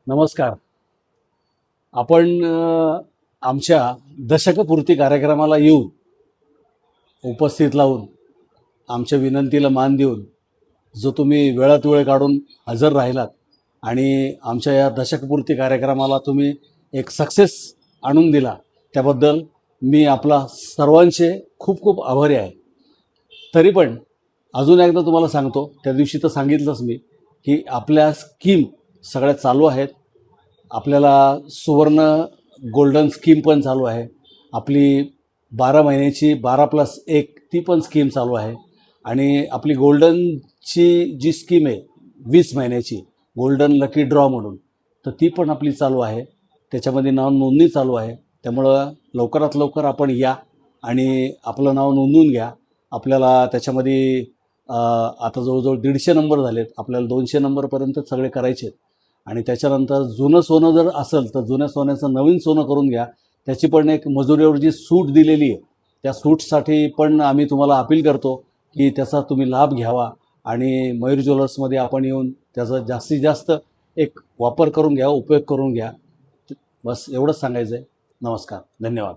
नमस्कार. आपण आमच्या दशकपूर्ती कार्यक्रमाला येऊन उपस्थित लावून आमच्या विनंतीला मान देऊन जो तुम्ही वेळात वेळ काढून हजर राहिलात आणि आमच्या या दशकपूर्ती कार्यक्रमाला तुम्ही एक सक्सेस आणून दिला, त्याबद्दल मी आपला सर्वांचे खूप खूप आभारी आहे. तरी पण अजून एकदा तुम्हाला सांगतो, त्या दिवशी तर सांगितलंच मी की आपल्या स्कीम सगळ्या चालू आहेत. आपल्याला सुवर्ण गोल्डन स्कीम पण चालू आहे. आपली 12 महिन्याची 12+1 ती पण स्कीम चालू आहे. आणि आपली गोल्डनची जी स्कीम आहे 20 महिन्याची गोल्डन लकी ड्रॉ म्हणून, तर ती पण आपली चालू आहे. त्याच्यामध्ये नाव नोंदणी चालू आहे. त्यामुळं लवकरात लवकर आपण या आणि आपलं नाव नोंदवून घ्या. आपल्याला त्याच्यामध्ये आता जवळजवळ 150 नंबर झालेत. आपल्याला 200 नंबरपर्यंत सगळे करायचे आहेत. आणि त्याच्यानंतर जुनं सोनं जर असेल तर जुन्या सोन्याचं नवीन सोनं करून घ्या. त्याची पण एक मजुरीवर जी सूट दिलेली आहे, त्या सूटसाठी पण आम्ही तुम्हाला अपील करतो की त्याचा तुम्ही लाभ घ्यावा आणि मयूर ज्वेलर्समध्ये आपण येऊन त्याचा जास्तीत जास्त एक वापर करून घ्या, उपयोग करून घ्या. बस एवढंच सांगायचं आहे. नमस्कार, धन्यवाद.